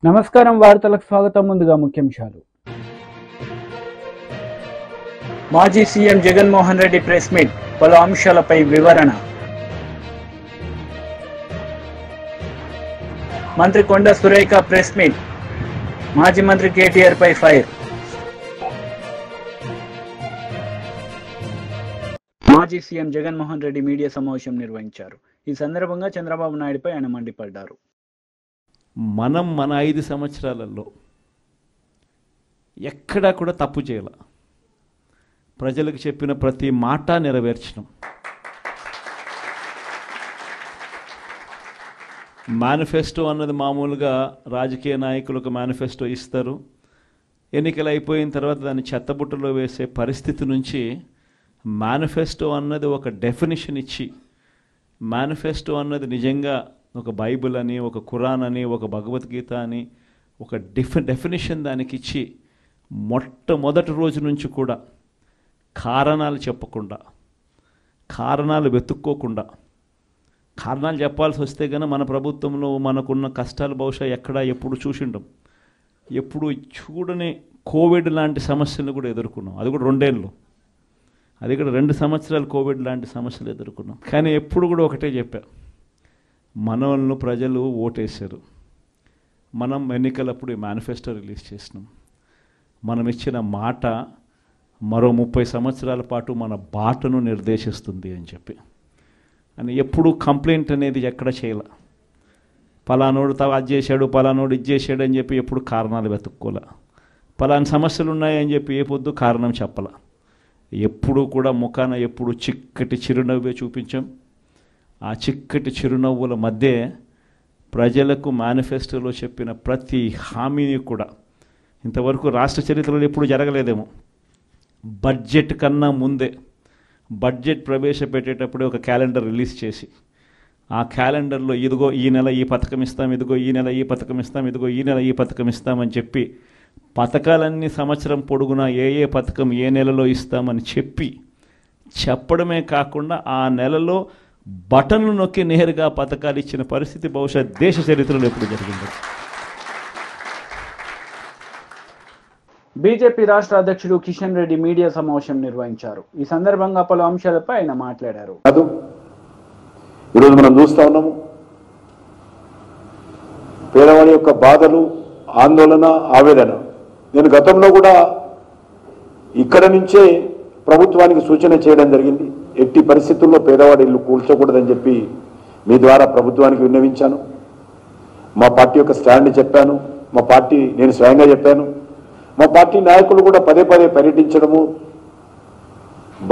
నమస్కారం వార్తలకు స్వాగతం. ముందుగా ముఖ్యాంశాలు. మాజీ CM Jaganmohan Reddy press meet, పలు అంశాలపై వివరణ. మంత్రి కొండ సురేఖ ప్రెస్ మీట్, మాజీ మంత్రి కేటీఆర్ పై ఫైర్. మాజీ సీఎం జగన్మోహన్ రెడ్డి మీడియా సమావేశం నిర్వహించారు. ఈ సందర్భంగా చంద్రబాబు నాయుడుపై ఆయన మండిపడ్డారు. మన 5 సంవత్సరాలలో ఎక్కడా కూడా తప్పు చేయాల, ప్రజలకు చెప్పిన ప్రతి మాట నెరవేర్చడం. మేనిఫెస్టో అన్నది మామూలుగా రాజకీయ నాయకులకు మేనిఫెస్టో ఇస్తారు, ఎన్నికలు అయిపోయిన తర్వాత దాన్ని చెత్తబుట్టలో వేసే పరిస్థితి నుంచి మేనిఫెస్టో అన్నది ఒక డెఫినిషన్ ఇచ్చి, మేనిఫెస్టో అన్నది నిజంగా ఒక బైబిల్ అని, ఒక ఖురాన్ అని, ఒక భగవద్గీత అని ఒక డెఫినిషన్ దానికి ఇచ్చి, మొట్టమొదటి రోజు నుంచి కూడా కారణాలు చెప్పకుండా, కారణాలు వెతుక్కోకుండా, కారణాలు చెప్పాల్సి వస్తే కనుక మన ప్రభుత్వంలో మనకున్న కష్టాలు బహుశా ఎక్కడా ఎప్పుడు చూసిండం. ఎప్పుడు చూడని కోవిడ్ లాంటి సమస్యలు కూడా ఎదుర్కొన్నాం. అది కూడా 2 ఏళ్ళు, అది కూడా 2 సంవత్సరాలు కోవిడ్ లాంటి సమస్యలు ఎదుర్కొన్నాం. కానీ ఎప్పుడు కూడా ఒకటే చెప్పా, మనల్ని ప్రజలు ఓటేశారు, మనం ఎన్నికలప్పుడు మేనిఫెస్టో రిలీజ్ చేసినాం, మనం ఇచ్చిన మాట మరో 30 సంవత్సరాల పాటు మన బాటను నిర్దేశిస్తుంది అని చెప్పి. అని ఎప్పుడు కంప్లైంట్ అనేది ఎక్కడ చేయాల, పలానోడు అది చేశాడు, పలానోడు ఇది చేశాడు అని చెప్పి ఎప్పుడు కారణాలు వెతుక్కోలే, పలానా సమస్యలు ఉన్నాయని చెప్పి ఏ పొద్దు కారణం చెప్పాల. ఎప్పుడు కూడా ముఖాన ఎప్పుడు చిక్కటి చిరునవ్వే చూపించాం. ఆ చిక్కటి చిరునవ్వుల మధ్య ప్రజలకు మేనిఫెస్టోలో చెప్పిన ప్రతి హామీని కూడా ఇంతవరకు రాష్ట్ర చరిత్రలో ఎప్పుడు జరగలేదేమో. బడ్జెట్ కన్నా ముందే, బడ్జెట్ ప్రవేశపెట్టేటప్పుడే ఒక క్యాలెండర్ రిలీజ్ చేసి, ఆ క్యాలెండర్లో ఇదిగో ఈ నెల ఈ పథకం ఇస్తాం, ఇదిగో ఈ నెల ఈ పథకం ఇస్తాం, ఇదిగో ఈ నెల ఈ పథకం ఇస్తామని చెప్పి, పథకాలన్నీ సంవత్సరం పొడుగునా ఏ పథకం ఏ నెలలో ఇస్తామని చెప్పడమే కాకుండా ఆ నెలలో బటన్లు నొక్కి నేరుగా పథకాలు ఇచ్చిన పరిస్థితి బహుశా దేశ చరిత్రలో ఎప్పుడు జరిగింది. బీజేపీ రాష్ట్ర అధ్యక్షుడు కిషన్ రెడ్డి మీడియా సమావేశం నిర్వహించారు. ఈ సందర్భంగా పలు అంశాలపై ఆయన మాట్లాడారు. ఈరోజు మనం చూస్తా ఉన్నాము, పేదవాడి యొక్క బాధలు, ఆందోళన, ఆవేదన. నేను గతంలో కూడా ఇక్కడ నుంచే ప్రభుత్వానికి సూచన చేయడం జరిగింది. ఎట్టి పరిస్థితుల్లో పేదవాడి ఇల్లు కూల్చకూడదని చెప్పి మీ ద్వారా ప్రభుత్వానికి విన్నవించాను. మా పార్టీ యొక్క స్టాండ్ చెప్పాను, మా పార్టీ నేను స్వయంగా చెప్పాను. మా పార్టీ నాయకులు కూడా పదే పర్యటించడము,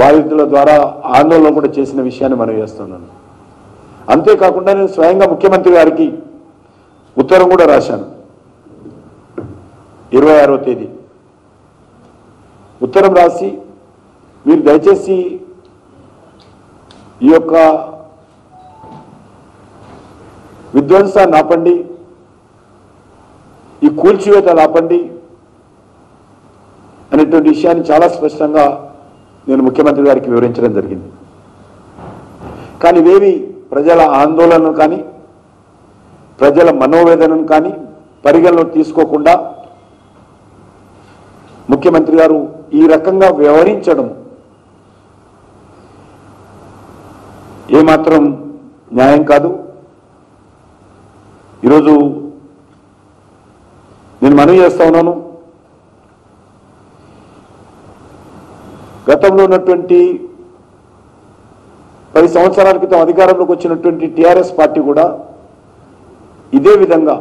బాధితుల ద్వారా ఆందోళన కూడా చేసిన విషయాన్ని మనం చేస్తున్నాను. అంతేకాకుండా నేను స్వయంగా ముఖ్యమంత్రి గారికి ఉత్తరం కూడా రాశాను. 26వ తేదీ ఉత్తరం రాసి, మీరు దయచేసి ఈ యొక్క విధ్వంసాన్ని ఆపండి, ఈ కూల్చివేతలు ఆపండి అనేటువంటి విషయాన్ని చాలా స్పష్టంగా నేను ముఖ్యమంత్రి గారికి వివరించడం జరిగింది. కానీ ఇవేవి ప్రజల ఆందోళనను కానీ ప్రజల మనోవేదనను కానీ పరిగణలో తీసుకోకుండా ముఖ్యమంత్రి గారు ఈ రకంగా వ్యవహరించడం ఏమాత్రం న్యాయం కాదు. ఈరోజు నేను మనవి చేస్తా ఉన్నాను, గతంలో ఉన్నటువంటి 10 సంవత్సరాల క్రితం అధికారంలోకి వచ్చినటువంటి టీఆర్ఎస్ పార్టీ కూడా ఇదే విధంగా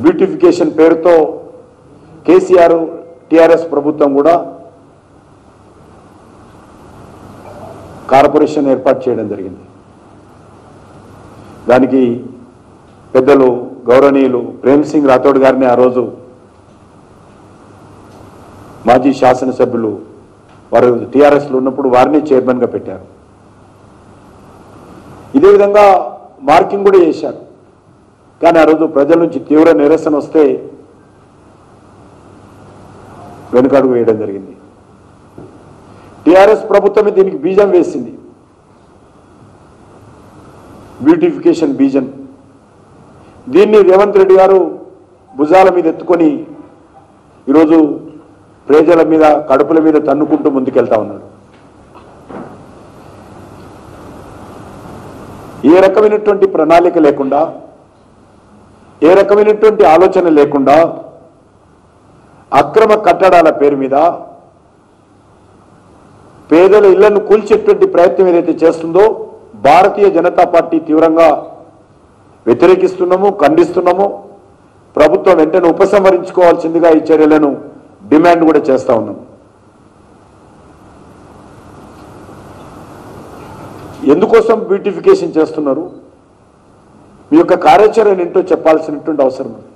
బ్యూటిఫికేషన్ పేరుతో కేసీఆర్ టీఆర్ఎస్ ప్రభుత్వం కూడా కార్పొరేషన్ ఏర్పాటు చేయడం జరిగింది. దానికి పెద్దలు గౌరవనీయులు ప్రేమ్ సింగ్ రాథోడ్ గారిని ఆ రోజు మాజీ శాసనసభ్యులు వారు టీఆర్ఎస్లో ఉన్నప్పుడు వారిని చైర్మన్గా పెట్టారు. ఇదే విధంగా మార్కింగ్ కూడా చేశారు. కానీ ఆ రోజు ప్రజల నుంచి తీవ్ర నిరసన వస్తే వెనుకడుగు వేయడం జరిగింది. టీఆర్ఎస్ ప్రభుత్వమే దీనికి బీజం వేసింది, బ్యూటిఫికేషన్ బీజం. దీన్ని రేవంత్ రెడ్డి గారు భుజాల మీద ఎత్తుకొని ఈరోజు ప్రజల మీద కడుపుల మీద తన్నుకుంటూ ముందుకెళ్తా ఉన్నాడు. ఏ రకమైనటువంటి ప్రణాళిక లేకుండా, ఏ రకమైనటువంటి ఆలోచన లేకుండా అక్రమ కట్టడాల పేరు మీద పేదల ఇళ్లను కూల్చేటువంటి ప్రయత్నం ఏదైతే చేస్తుందో భారతీయ జనతా పార్టీ తీవ్రంగా వ్యతిరేకిస్తున్నాము, ఖండిస్తున్నాము. ప్రభుత్వం వెంటనే ఉపసంహరించుకోవాల్సిందిగా ఈ చర్యలను డిమాండ్ కూడా చేస్తా ఉన్నాం. ఎందుకోసం బ్యూటిఫికేషన్ చేస్తున్నారు? మీ యొక్క కార్యాచరణ ఏంటో చెప్పాల్సినటువంటి అవసరం ఉంది.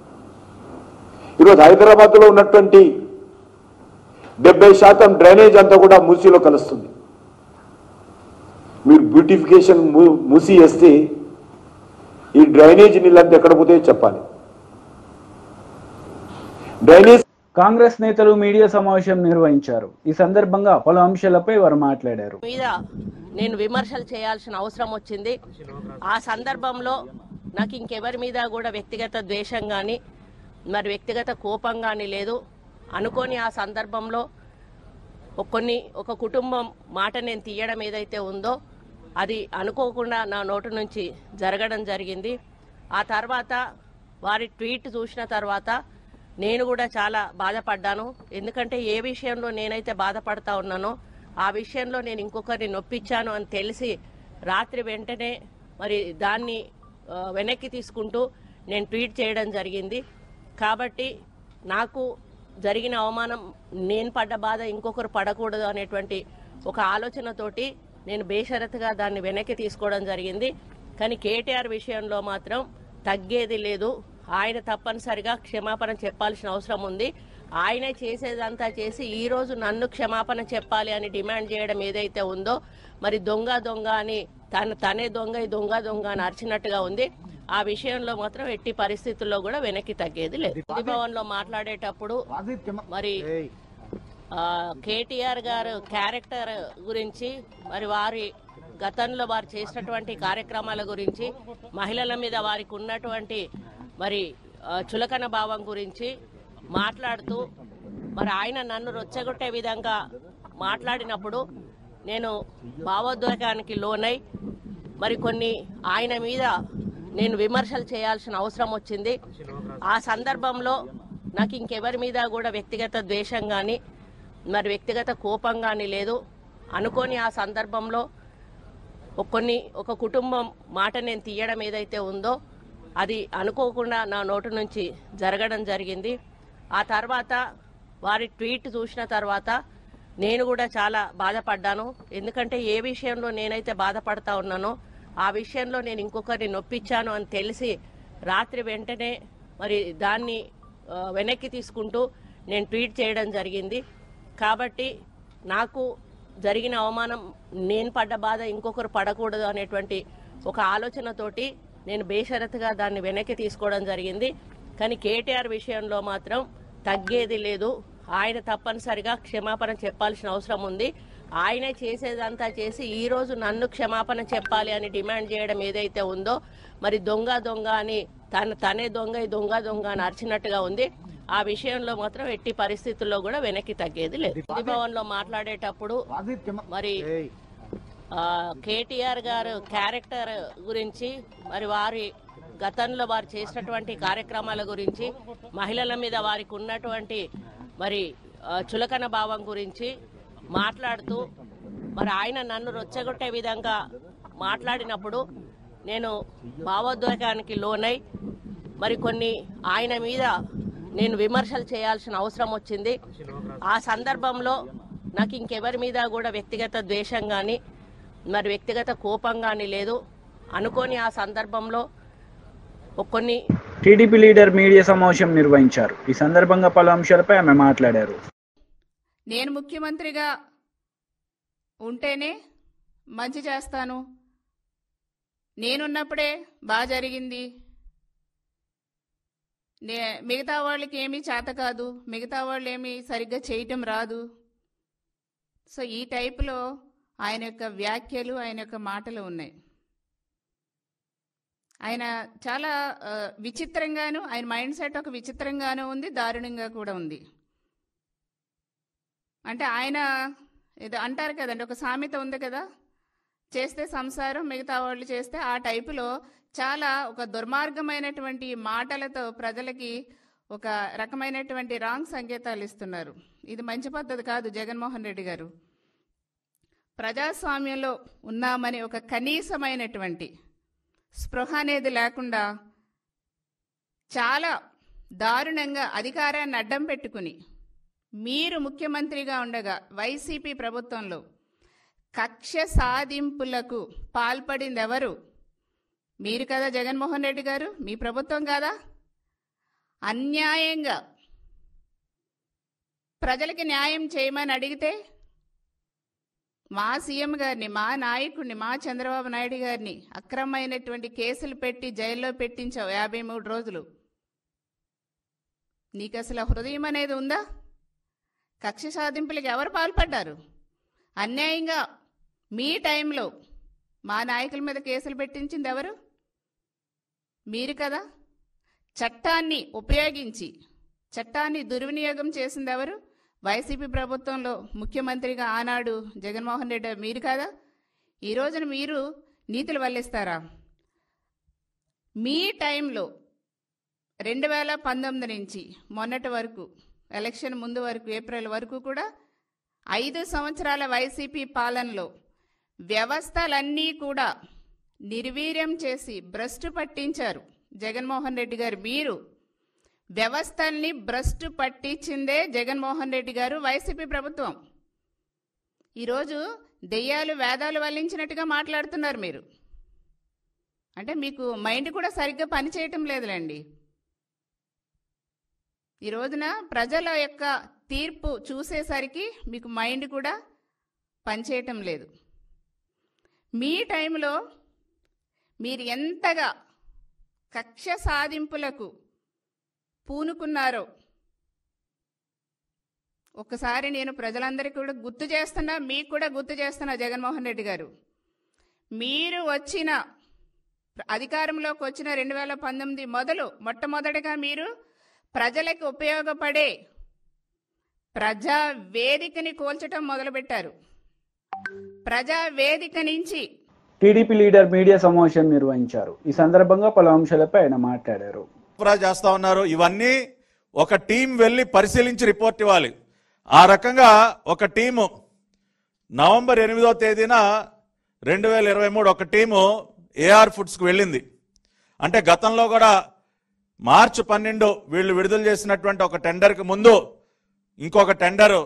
ఈరోజు హైదరాబాద్లో ఉన్నటువంటి 70% డ్రైనేజ్ అంతా కూడా మూసీలో కలుస్తుంది. మీరు బ్యూటిఫికేషన్ మూసి వేస్తే ఈ డ్రైనేజ్ నీళ్ళంతా ఎక్కడ పోతే చెప్పాలి. డ్రైనేజ్ కాంగ్రెస్ నేతలు మీడియా సమావేశం నిర్వహించారు. ఈ సందర్భంగా పలు అంశాలపై వారు మాట్లాడారు. నేను విమర్శలు చేయాల్సిన అవసరం వచ్చింది. ఆ సందర్భంలో నాకు ఇంకెవరి మీద కూడా వ్యక్తిగత ద్వేషం కానీ మరి వ్యక్తిగత కోపం కానీ లేదు. అనుకోని ఆ సందర్భంలో ఒక కుటుంబం మాట నేను తీయడం ఏదైతే ఉందో అది అనుకోకుండా నా నోటి నుంచి జరగడం జరిగింది. ఆ తర్వాత వారి ట్వీట్ చూసిన తర్వాత నేను కూడా చాలా బాధపడ్డాను. ఎందుకంటే ఏ విషయంలో నేనైతే బాధపడతా ఉన్నానో ఆ విషయంలో నేను ఇంకొకరిని నొప్పించాను అని తెలిసి రాత్రి వెంటనే మరి దాన్ని వెనక్కి తీసుకుంటూ నేను ట్వీట్ చేయడం జరిగింది. కాబట్టి నాకు జరిగిన అవమానం, నేను పడ్డ బాధ ఇంకొకరు పడకూడదు అనేటువంటి ఒక ఆలోచనతోటి నేను బేషరతుగా దాన్ని వెనక్కి తీసుకోవడం జరిగింది. కానీ కేటీఆర్ విషయంలో మాత్రం తగ్గేది లేదు. ఆయన తప్పనిసరిగా క్షమాపణ చెప్పాల్సిన అవసరం ఉంది. ఆయనే చేసేదంతా చేసి ఈరోజు నన్ను క్షమాపణ చెప్పాలి అని డిమాండ్ చేయడం ఏదైతే ఉందో మరి దొంగ అని తనే దొంగ అని అరిచినట్టుగా ఉంది. ఆ విషయంలో మాత్రం ఎట్టి పరిస్థితుల్లో కూడా వెనక్కి తగ్గేది లేదు. భవన్లో మాట్లాడేటప్పుడు మరి కేటీఆర్ గారు క్యారెక్టర్ గురించి, మరి వారి గతంలో వారు చేసినటువంటి కార్యక్రమాల గురించి, మహిళల మీద వారికి ఉన్నటువంటి మరి చులకన భావం గురించి మాట్లాడుతూ మరి ఆయన నన్ను రొచ్చగొట్టే విధంగా మాట్లాడినప్పుడు నేను భావోద్వేగానికి లోనై మరి కొన్ని ఆయన మీద నేను విమర్శలు చేయాల్సిన అవసరం వచ్చింది. ఆ సందర్భంలో నాకు ఇంకెవరి మీద కూడా వ్యక్తిగత ద్వేషం కానీ మరి వ్యక్తిగత కోపం కానీ లేదు. అనుకోని ఆ సందర్భంలో ఒక కుటుంబం మాట నేను తీయడం ఏదైతే ఉందో అది అనుకోకుండా నా నోటి నుంచి జరగడం జరిగింది. ఆ తర్వాత వారి ట్వీట్ చూసిన తర్వాత నేను కూడా చాలా బాధపడ్డాను. ఎందుకంటే ఏ విషయంలో నేనైతే బాధపడతా ఉన్నానో ఆ విషయంలో నేను ఇంకొకరిని నొప్పించాను అని తెలిసి రాత్రి వెంటనే మరి దాన్ని వెనక్కి తీసుకుంటూ నేను ట్వీట్ చేయడం జరిగింది. కాబట్టి నాకు జరిగిన అవమానం, నేను పడ్డ బాధ ఇంకొకరు పడకూడదు అనేటువంటి ఒక ఆలోచనతోటి నేను బేషరతుగా దాన్ని వెనక్కి తీసుకోవడం జరిగింది. కానీ కేటీఆర్ విషయంలో మాత్రం తగ్గేది లేదు. ఆయన తప్పనిసరిగా క్షమాపణ చెప్పాల్సిన అవసరం ఉంది. ఆయనే చేసేదంతా చేసి ఈరోజు నన్ను క్షమాపణ చెప్పాలి అని డిమాండ్ చేయడం ఏదైతే ఉందో మరి దొంగ అని తనే దొంగ అని అరిచినట్టుగా ఉంది. ఆ విషయంలో మాత్రం ఎట్టి పరిస్థితుల్లో కూడా వెనక్కి తగ్గేది లేదు. భవన్లో మాట్లాడేటప్పుడు మరి కేటీఆర్ గారు క్యారెక్టర్ గురించి, మరి వారి గతంలో వారు చేసినటువంటి కార్యక్రమాల గురించి, మహిళల మీద వారికి ఉన్నటువంటి మరి చులకన భావం గురించి మాట్లాడుతూ మరి ఆయన నన్ను రొచ్చగొట్టే విధంగా మాట్లాడినప్పుడు నేను భావోద్వేగానికి లోనై మరి కొన్ని ఆయన మీద నేను విమర్శలు చేయాల్సిన అవసరం వచ్చింది. ఆ సందర్భంలో నాకు ఇంకెవరి మీద కూడా వ్యక్తిగత ద్వేషం కానీ మరి వ్యక్తిగత కోపం కానీ లేదు. అనుకోని ఆ సందర్భంలో టీడీపీ లీడర్ మీడియా సమావేశం నిర్వహించారు. ఈ సందర్భంగా పలు అంశాలపై ఆమె మాట్లాడారు. నేను ముఖ్యమంత్రిగా ఉంటేనే మంచి చేస్తాను, నేనున్నప్పుడే బాగా జరిగింది, మిగతా వాళ్ళకి ఏమీ చేత కాదు, మిగతా వాళ్ళు ఏమీ సరిగ్గా చేయటం రాదు. సో ఈ టైపులో ఆయన యొక్క వ్యాఖ్యలు, ఆయన యొక్క మాటలు ఉన్నాయి. ఆయన చాలా విచిత్రంగాను, ఆయన మైండ్ సెట్ ఒక విచిత్రంగానూ ఉంది, దారుణంగా కూడా ఉంది. అంటే ఆయన ఏదో అంటారు కదండి, ఒక సామెత ఉంది కదా, చేస్తే సంసారం మిగతా వాళ్ళు చేస్తే, ఆ టైపులో చాలా ఒక దుర్మార్గమైనటువంటి మాటలతో ప్రజలకి ఒక రకమైనటువంటి రాంగ్ సంకేతాలు ఇస్తున్నారు. ఇది మంచి పద్ధతి కాదు. జగన్మోహన్ రెడ్డి గారు ప్రజాస్వామ్యంలో ఉన్నామని ఒక కనీసమైనటువంటి స్పృహ అనేది లేకుండా చాలా దారుణంగా అధికారాన్ని అడ్డం పెట్టుకుని మీరు ముఖ్యమంత్రిగా ఉండగా వైసీపీ ప్రభుత్వంలో కక్ష సాధింపులకు పాల్పడింది ఎవరు? మీరు కదా జగన్మోహన్ రెడ్డి గారు, మీ ప్రభుత్వం కాదా? అన్యాయంగా ప్రజలకి న్యాయం చేయమని అడిగితే మా సీఎం గారిని, మా నాయకుడిని, మా చంద్రబాబు నాయుడు గారిని అక్రమమైనటువంటి కేసులు పెట్టి జైల్లో పెట్టించావు 53 రోజులు. నీకు అసలు హృదయం అనేది ఉందా? కక్ష సాధింపులకు ఎవరు పాల్పడ్డారు? అన్యాయంగా మీ టైంలో మా నాయకుల మీద కేసులు పెట్టించింది ఎవరు? మీరు కదా. చట్టాన్ని ఉపయోగించి చట్టాన్ని దుర్వినియోగం చేసింది ఎవరు? వైసీపీ ప్రభుత్వంలో ముఖ్యమంత్రిగా ఆనాడు జగన్మోహన్ రెడ్డి మీరు కాదా? ఈ రోజున మీరు నీతులు వల్లిస్తారా? మీ టైంలో 2019 నుంచి మొన్నటి వరకు, ఎలక్షన్ ముందు వరకు, ఏప్రిల్ వరకు కూడా 5 సంవత్సరాల వైసీపీ పాలనలో వ్యవస్థలన్నీ కూడా నిర్వీర్యం చేసి భ్రష్టు పట్టించారు జగన్మోహన్ రెడ్డి గారు. మీరు వ్యవస్థల్ని భ్రష్టు పట్టించిందే జగన్మోహన్ రెడ్డి గారు, వైసీపీ ప్రభుత్వం. ఈరోజు దెయ్యాలు వేదాలు వల్లించినట్టుగా మాట్లాడుతున్నారు మీరు. అంటే మీకు మైండ్ కూడా సరిగ్గా పనిచేయటం లేదులేండి. ఈ రోజున ప్రజల యొక్క తీర్పు చూసేసరికి మీకు మైండ్ కూడా పనిచేయటం లేదు. మీ టైంలో మీరు ఎంతగా కక్ష సాధింపులకు పూనుకున్నారో ఒక్కసారి నేను ప్రజలందరికీ కూడా గుర్తు చేస్తున్నా, మీకు కూడా గుర్తు చేస్తున్నా. జగన్మోహన్ రెడ్డి గారు, మీరు వచ్చిన అధికారంలోకి వచ్చిన 2019 మొట్టమొదటిగా మీరు ప్రజలకు ఉపయోగపడే ప్రజా వేదికని కూల్చడం మొదలుపెట్టారు. ప్రజా వేదిక నుంచి టీడీపీ లీడర్ మీడియా సమావేశం నిర్వహించారు. ఈ సందర్భంగా పలు అంశాలపై ఆయన మాట్లాడారు. చేస్తా ఉన్నారు. ఇవన్నీ ఒక టీం వెళ్ళి పరిశీలించి రిపోర్ట్ ఇవ్వాలి. ఆ రకంగా ఒక టీము నవంబర్ 8వ తేదీన 2023 ఒక టీము ఏఆర్ ఫుడ్స్కి వెళ్ళింది. అంటే గతంలో కూడా మార్చి 12 వీళ్ళు విడుదల చేసినటువంటి ఒక టెండర్కి ముందు ఇంకొక టెండర్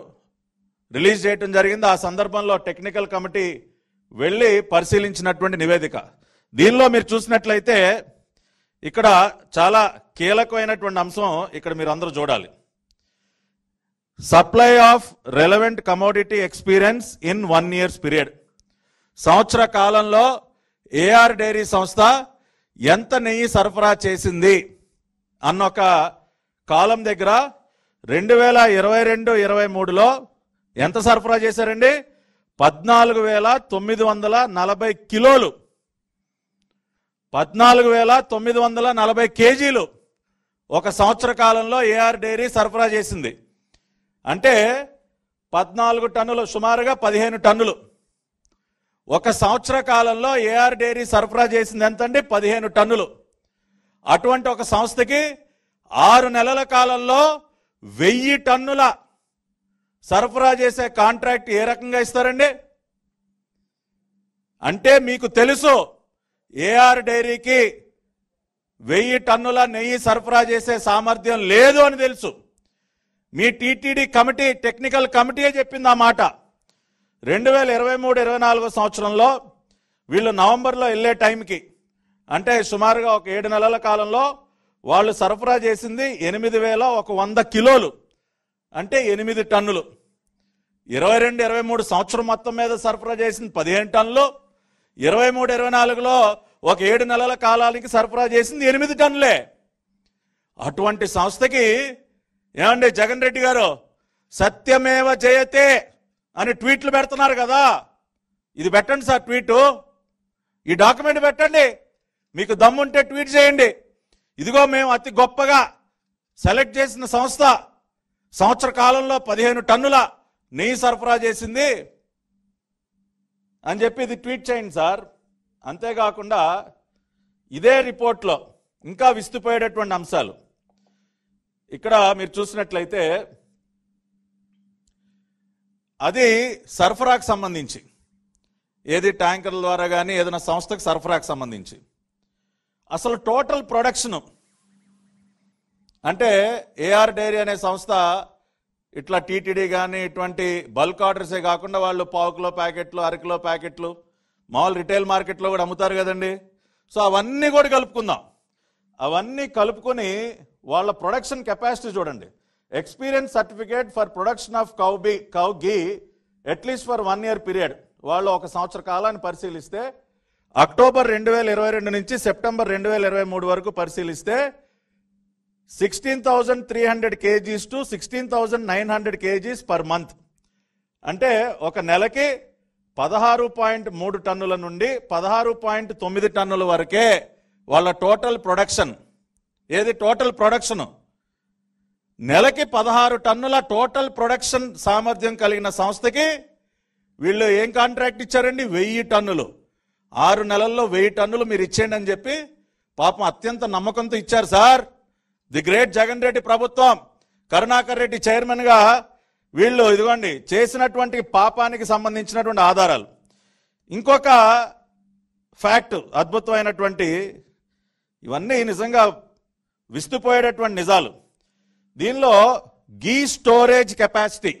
రిలీజ్ చేయడం జరిగింది. ఆ సందర్భంలో టెక్నికల్ కమిటీ వెళ్ళి పరిశీలించినటువంటి నివేదిక. దీనిలో మీరు చూసినట్లయితే ఇక్కడ చాలా కీలకమైనటువంటి అంశం ఇక్కడ మీరు అందరూ చూడాలి. Supply of relevant commodity experience in 1 year period. సంవత్సర కాలంలో ఏఆర్ డైరీ సంస్థ ఎంత నెయ్యి సరఫరా చేసింది అన్న ఒక కాలం దగ్గర 2022-23లో ఎంత సరఫరా చేశారండి? 14,940 కిలోలు, 14,940 కేజీలు ఒక సంవత్సర కాలంలో ఏఆర్ డైరీ సరఫరా చేసింది. అంటే 14 టన్నులు, సుమారుగా 15 టన్నులు. ఒక సంవత్సర కాలంలో ఏఆర్ డైరీ సరఫరా చేసింది ఎంతండి? 15 టన్నులు. అటువంటి ఒక సంస్థకి 6 నెలల కాలంలో 1000 టన్నుల సరఫరా చేసే కాంట్రాక్ట్ ఏ రకంగా ఇస్తారండి? అంటే మీకు తెలుసు ఏఆర్ డైరీకి 1000 టన్నుల నెయ్యి సరఫరా చేసే సామర్థ్యం లేదు అని తెలుసు. మీ టీటీడీ కమిటీ, టెక్నికల్ కమిటీయే చెప్పింది ఆ మాట. 2023-24 సంవత్సరంలో వీళ్ళు నవంబర్లో వెళ్ళే టైంకి, అంటే సుమారుగా ఒక 7 నెలల కాలంలో వాళ్ళు సరఫరా చేసింది 8,100 కిలోలు, అంటే 8 టన్నులు. 22-23 సంవత్సరం మొత్తం మీద సరఫరా చేసింది 15 టన్నులు. 23-24లో ఒక 7 నెలల కాలానికి సరఫరా చేసింది 8 టన్నులే. అటువంటి సంస్థకి ఏమండి జగన్ రెడ్డి గారు సత్యమేవ జయతే అని ట్వీట్లు పెడుతున్నారు కదా, ఇది పెట్టండి సార్ ట్వీటు, ఈ డాక్యుమెంట్ పెట్టండి, మీకు దమ్ముంటే ట్వీట్ చేయండి. ఇదిగో మేము అతి గొప్పగా సెలెక్ట్ చేసిన సంస్థ సంవత్సర కాలంలో 15 టన్నుల నెయ్యి సరఫరా చేసింది అని చెప్పి ఇది ట్వీట్ చేయండి సార్. అంతేకాకుండా ఇదే రిపోర్ట్లో ఇంకా విస్తుపోయేటటువంటి అంశాలు ఇక్కడ మీరు చూసినట్లయితే అది సరఫరాకు సంబంధించి, ఏది ట్యాంకర్ల ద్వారా కానీ ఏదైనా సంస్థకు సరఫరాకు సంబంధించి అసలు టోటల్ ప్రొడక్షన్ అంటే ఏఆర్ డైరీ అనే సంస్థ ఇట్లా టీటీడీ కానీ ఇటువంటి బల్క్ ఆర్డర్సే కాకుండా వాళ్ళు 1/4 కిలో ప్యాకెట్లు, 1/2 కిలో ప్యాకెట్లు మామూలు రిటైల్ మార్కెట్లో కూడా అమ్ముతారు కదండి. సో అవన్నీ కూడా కలుపుకుందాం. అవన్నీ కలుపుకొని వాళ్ళ ప్రొడక్షన్ కెపాసిటీ చూడండి. Experience certificate for production of cow ghee at least for 1 year period. వాళ్ళు 1 సంవత్సర కాలాన్ని పరిశీలిస్తే అక్టోబర్ 2022 నుంచి సెప్టెంబర్ 2023 వరకు పరిశీలిస్తే 16,300 kgs to 16,900 kgs per month. అంటే ఒక నెలకి 16.3 టన్నుల నుండి 16.9 టన్నుల వరకే వాళ్ళ టోటల్ ప్రొడక్షన్. ఏది టోటల్ ప్రొడక్షన్? నెలకి 16 టన్నుల టోటల్ ప్రొడక్షన్ సామర్థ్యం కలిగిన సంస్థకి వీళ్ళు ఏం కాంట్రాక్ట్ ఇచ్చారండి? 1000 టన్నులు. 6 నెలల్లో 1000 టన్నులు మీరు ఇచ్చేయండి అని చెప్పి పాపం అత్యంత నమ్మకంతో ఇచ్చారు sir. The great Jagan Reddy ప్రభుత్వం, కరుణాకర్ రెడ్డి చైర్మన్గా వీళ్ళు ఇదిగోండి చేసినటువంటి పాపానికి సంబంధించినటువంటి ఆధారాలు. ఇంకొక ఫ్యాక్ట్ అద్భుతమైనటువంటి, ఇవన్నీ నిజంగా విస్తుపోయేటటువంటి నిజాలు. దీనిలో గీ స్టోరేజ్ కెపాసిటీ,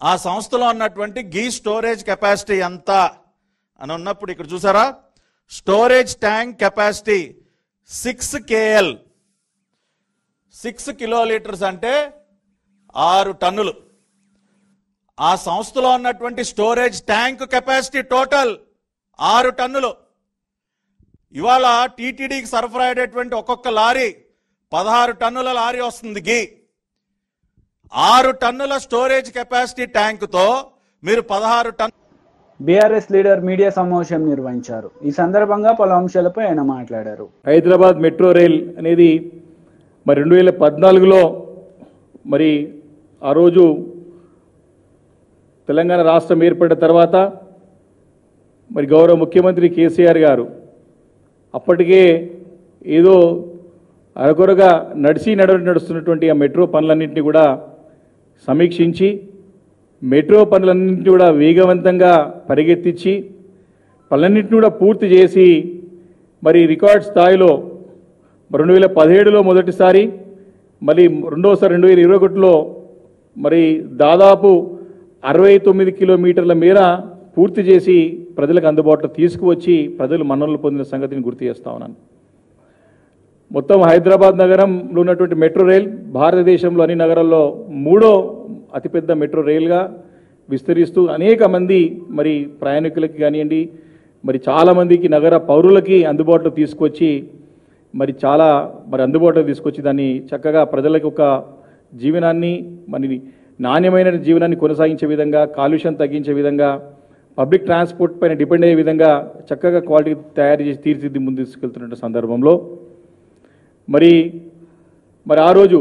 ఆ సంస్థలో ఉన్నటువంటి గీ స్టోరేజ్ కెపాసిటీ ఎంత అని ఉన్నప్పుడు ఇక్కడ చూసారా, storage tank capacity 6 KL, 6 kilolitres అంటే 6 టన్నులు. ఆ సంస్థలో ఉన్నటువంటి స్టోరేజ్ ట్యాంక్ కెపాసిటీ టోటల్ 6 టన్నులు. ఇవాళ టీటీడీకి సరఫరా అయ్యేటువంటి ఒక్కొక్క లారీ 16 టన్నుల లారీ వస్తుంది గీ. 6 టన్నుల స్టోరేజ్ కెపాసిటీ ట్యాంకుతో మీరు 16 టన్నులు. బీఆర్ఎస్ లీడర్ మీడియా సమావేశం నిర్వహించారు. ఈ సందర్భంగా పలు అంశాలపై ఆయన మాట్లాడారు. హైదరాబాద్ మెట్రో రైల్ అనేది మరి 2014లో మరి ఆ రోజు తెలంగాణ రాష్ట్రం ఏర్పడిన తర్వాత మరి గౌరవ ముఖ్యమంత్రి కేసీఆర్ గారు అప్పటికే ఏదో అరకొరగా నడుస్తున్నటువంటి ఆ మెట్రో పనులన్నింటినీ కూడా సమీక్షించి మెట్రో పనులన్నింటినీ కూడా వేగవంతంగా పరిగెత్తించి పనులన్నింటినీ కూడా పూర్తి చేసి మరి రికార్డ్ స్థాయిలో 2017లో మొదటిసారి, మళ్ళీ రెండోసారి 2021లో మరి దాదాపు 69 కిలోమీటర్ల మేర పూర్తి చేసి ప్రజలకు అందుబాటులో తీసుకువచ్చి ప్రజలు మన్ననలు పొందిన సంగతిని గుర్తు చేస్తా ఉన్నాను. మొత్తం హైదరాబాద్ నగరంలో ఉన్నటువంటి మెట్రో రైల్ భారతదేశంలో అన్ని నగరాల్లో 3వ అతిపెద్ద మెట్రో రైల్గా విస్తరిస్తూ అనేక మంది మరి ప్రయాణికులకి కానివ్వండి, మరి చాలామందికి నగర పౌరులకి అందుబాటులో తీసుకొచ్చి మరి అందుబాటులో తీసుకొచ్చి దాన్ని చక్కగా ప్రజలకు ఒక జీవనాన్ని, మరి నాణ్యమైన జీవనాన్ని కొనసాగించే విధంగా, కాలుష్యం తగ్గించే విధంగా, పబ్లిక్ ట్రాన్స్పోర్ట్ పైన డిపెండ్ అయ్యే విధంగా చక్కగా క్వాలిటీ తయారు చేసి తీర్చిదిద్ది ముందు తీసుకెళ్తున్న సందర్భంలో మరి ఆ రోజు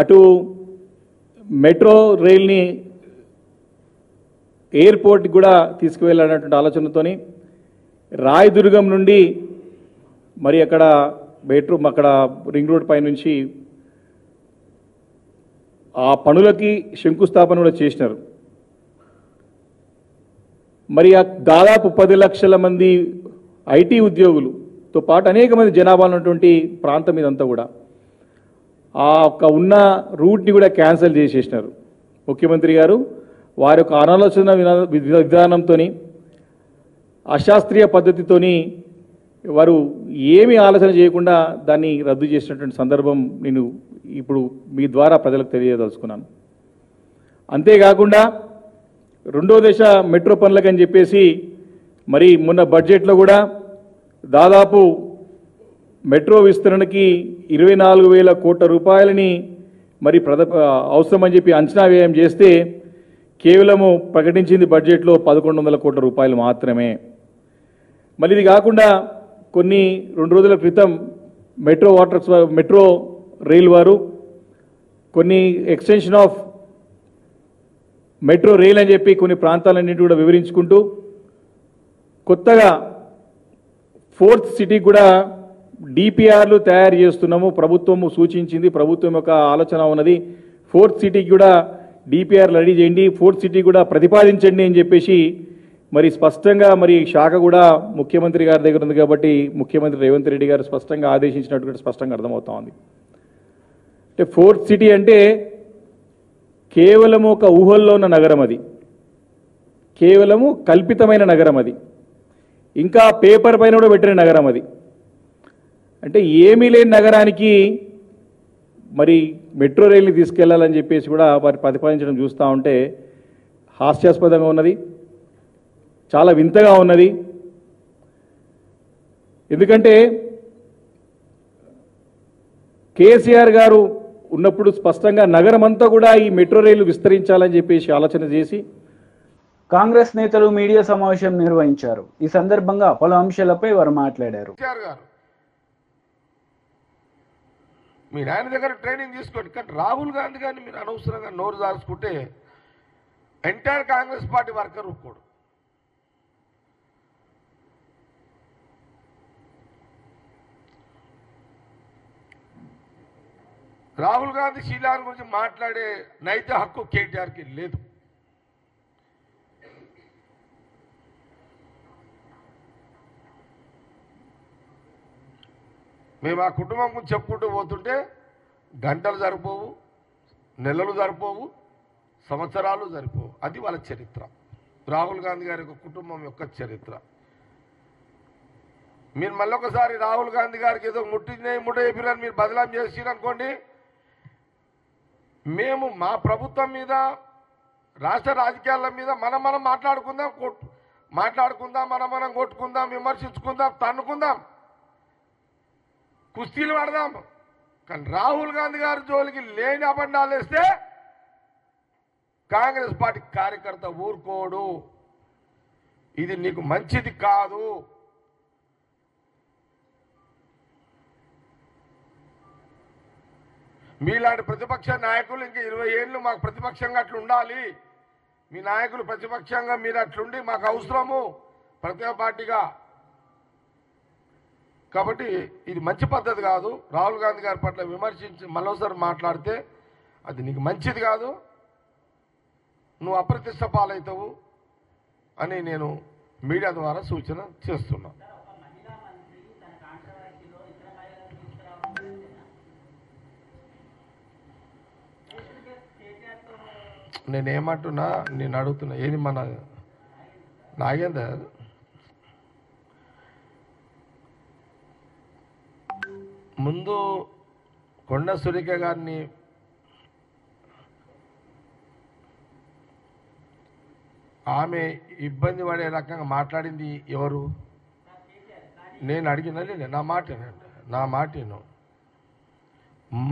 అటు మెట్రో రైల్ని ఎయిర్పోర్ట్కి కూడా తీసుకువెళ్ళాలన్నటువంటి ఆలోచనతోని రాయదుర్గం నుండి మరి అక్కడ అక్కడ రింగ్ రోడ్ పై నుంచి ఆ పనులకి శంకుస్థాపన కూడా చేసినారు. మరి దాదాపు 10 లక్షల మంది ఐటీ ఉద్యోగులతో పాటు అనేక మంది జనాభా ఉన్నటువంటి ప్రాంతం ఇదంతా కూడా ఆ ఉన్న రూట్ని కూడా క్యాన్సిల్ చేసేసినారు. ముఖ్యమంత్రి గారు వారి యొక్క అనాలోచన విధానంతో, అశాస్త్రీయ పద్ధతితోని వారు ఏమీ ఆలోచన చేయకుండా దాన్ని రద్దు చేసినటువంటి సందర్భం నేను ఇప్పుడు మీ ద్వారా ప్రజలకు తెలియదలుచుకున్నాను. అంతేకాకుండా రెండో దశ మెట్రో పనులకని చెప్పేసి మరి మొన్న బడ్జెట్లో కూడా దాదాపు మెట్రో విస్తరణకి 24,000 కోట్ల రూపాయలని మరి అవసరమని చెప్పి అంచనా వ్యయం చేస్తే కేవలము ప్రకటించింది బడ్జెట్లో 1,100 కోట్ల రూపాయలు మాత్రమే. మళ్ళీ ఇది కాకుండా కొన్ని 2 రోజుల క్రితం మెట్రో రైల్ వారు కొన్ని ఎక్స్టెన్షన్ ఆఫ్ మెట్రో రైల్ అని చెప్పి కొన్ని ప్రాంతాలన్నింటి కూడా వివరించుకుంటూ కొత్తగా 4th సిటీ కూడా డిపిఆర్లు తయారు చేస్తున్నాము. ప్రభుత్వము సూచించింది, ప్రభుత్వం యొక్క ఆలోచన ఉన్నది. 4th సిటీకి కూడా డిపిఆర్ రెడీ చేయండి, 4th సిటీ కూడా ప్రతిపాదించండి అని చెప్పేసి మరి స్పష్టంగా మరి శాఖ కూడా ముఖ్యమంత్రి గారి దగ్గర ఉంది కాబట్టి ముఖ్యమంత్రి రేవంత్ రెడ్డి గారు స్పష్టంగా ఆదేశించినట్టు స్పష్టంగా అర్థమవుతా ఉంది. అంటే 4th సిటీ అంటే కేవలము ఒక ఊహల్లో ఉన్న నగరం, అది కేవలము కల్పితమైన నగరం, అది ఇంకా పేపర్ పైన కూడా పెట్టిన నగరం. అది అంటే ఏమీ లేని నగరానికి మరి మెట్రో రైల్ని తీసుకెళ్లాలని చెప్పేసి కూడా వారు ప్రతిపాదించడం చూస్తూ ఉంటే హాస్యాస్పదంగా ఉన్నది, చాలా వింతగా ఉన్నది. ఎందుకంటే కేసీఆర్ గారు ఉన్నప్పుడు స్పష్టంగా నగరం అంతా కూడా ఈ మెట్రో రైలు విస్తరించాలని చెప్పేసి ఆలోచన చేసి కాంగ్రెస్ నేతలు మీడియా సమావేశం నిర్వహించారు. ఈ సందర్భంగా పలు అంశాలపై వారు మాట్లాడారు. మీరు ఆయన దగ్గర ట్రైనింగ్ తీసుకోండి, కానీ రాహుల్ గాంధీ గారిని మీరు అనవసరంగా నోరు దాచుకుంటే ఎంటైర్ కాంగ్రెస్ పార్టీ వర్కర్ ఒప్పుకోడు. రాహుల్ గాంధీ శీలాన్ గురించి మాట్లాడే నైతిక హక్కు కేటీఆర్కి లేదు. మేము ఆ కుటుంబం గురించి చెప్పుకుంటూ పోతుంటే గంటలు సరిపోవు, నెలలు సరిపోవు, సంవత్సరాలు సరిపోవు. అది వాళ్ళ చరిత్ర, రాహుల్ గాంధీ గారి యొక్క కుటుంబం యొక్క చరిత్ర. మీరు మళ్ళొకసారి రాహుల్ గాంధీ గారికి ఏదో ముట్ట చెప్పినారని మీరు బదలాం చేసిరనుకోండి, మేము మా ప్రభుత్వం మీద, రాష్ట్ర రాజకీయాల మీద మనం మాట్లాడుకుందాం, మనం కొట్టుకుందాం, విమర్శించుకుందాం, తన్నుకుందాం, కుస్తీలు పడదాం. కానీ రాహుల్ గాంధీ గారి జోలికి లేని అబండాలు వేస్తే కాంగ్రెస్ పార్టీ కార్యకర్త ఊరుకోడు. ఇది నీకు మంచిది కాదు. మీలాంటి ప్రతిపక్ష నాయకులు ఇంకా 20 ఏళ్ళు మాకు ప్రతిపక్షంగా అట్లా ఉండాలి. మీ నాయకులు ప్రతిపక్షంగా మీరు అట్లుండి మాకు అవసరము ప్రతిపక్ష పార్టీగా. కాబట్టి ఇది మంచి పద్ధతి కాదు. రాహుల్ గాంధీ గారి పట్ల విమర్శించి మరోసారి మాట్లాడితే అది నీకు మంచిది కాదు, నువ్వు అప్రతిష్ట పాలవుతావు అని నేను మీడియా ద్వారా సూచన చేస్తున్నా. నేనేమంటున్నా, నేను అడుగుతున్నా, ఏది మన నాగేందర్ ముందు కొండ సురేఖ గారిని ఆమె ఇబ్బంది పడే రకంగా మాట్లాడింది ఎవరు? నేను అడిగినది నా మాటను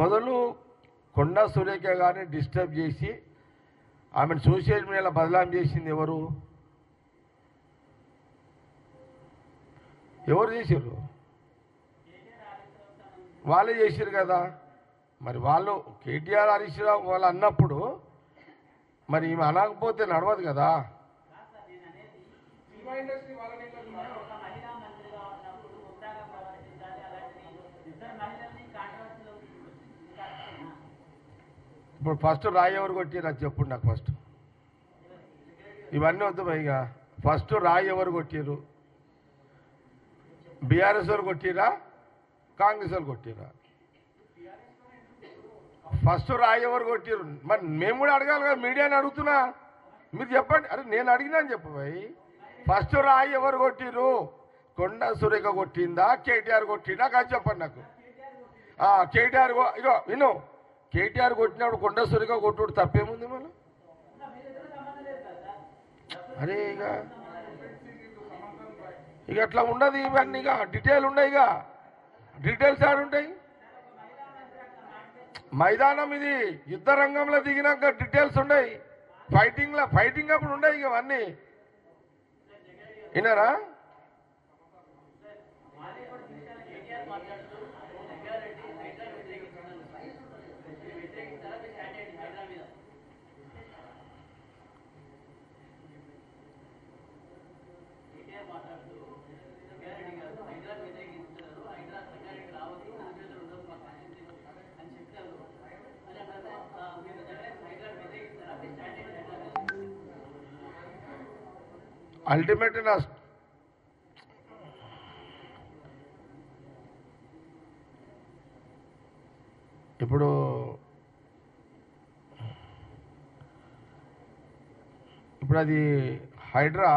మొదలు కొండ సురేఖ గారిని డిస్టర్బ్ చేసి ఆమెను సోషల్ మీడియాలో బదలాం చేసింది ఎవరు చేశారు? వాళ్ళే చేశారు కదా. మరి వాళ్ళు కేటీఆర్ హరీష్ రావు వాళ్ళు అన్నప్పుడు మరి ఈమె అనకపోతే నడవదు కదా. ఇప్పుడు ఫస్ట్ రాయి ఎవరు కొట్టిరు అది చెప్పండి నాకు. ఫస్ట్ ఇవన్నీ వద్దు పైగా. ఫస్ట్ రాయి ఎవరు కొట్టిరు? బీఆర్ఎస్ వారు కొట్టిరా, కాంగ్రెస్ వాళ్ళు కొట్టిరా? ఫస్ట్ రాయి ఎవరు కొట్టిరు? మరి మేము కూడా అడగాలి కదా, మీడియాని అడుగుతున్నా, మీరు చెప్పండి. అరే నేను అడిగినా అని చెప్పబోయి. ఫస్ట్ రాయి ఎవరు కొట్టిరు? కొండ సురేఖ కొట్టిందా, కేటీఆర్ కొట్టిందా? కాదు చెప్పండి నాకు. కేటీఆర్ ఇగో విను, కేటీఆర్ కొట్టినప్పుడు కొండ సురేఖ కొట్టుడు తప్పేముంది మన? అరే ఇక అట్లా ఉండదు, ఇవన్నీ ఇక డీటెయిల్ ఉన్నాయి. ఇక డీటెయిల్స్ ఆడుంటాయి. మైదానం ఇది యుద్ధ రంగంలో దిగినాక డీటెయిల్స్ ఉన్నాయి. ఫైటింగ్ అప్పుడు ఉన్నాయి ఇవన్నీ. విన్నారా? అల్టిమేట్ నా ఇప్పుడు అది హైడ్రా,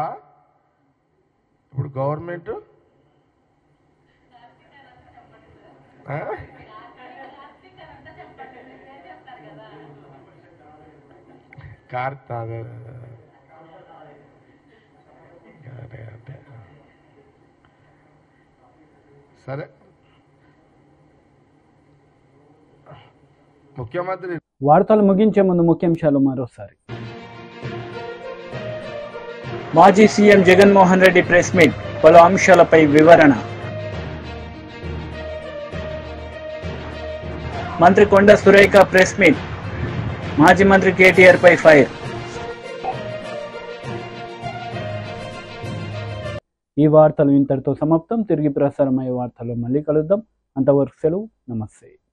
ఇప్పుడు గవర్నమెంట్ సరే ముఖ్యమంత్రి వార్తలు ముగించే ముందు ముఖ్యాంశాలు మరోసారి. మాజీ CM Jaganmohan Reddy press meet, పలు అంశాలపై వివరణ. మంత్రి కొండ సురేఖ ప్రెస్ మీట్, మాజీ మంత్రి కేటీఆర్ పై ఫైర్. ఈ వార్తలు ఇంతటితో సమాప్తం. తిరిగి ప్రసారమయ్యే వార్తల్లో మళ్ళీ కలుద్దాం. అంతవరకు సెలవు. నమస్తే.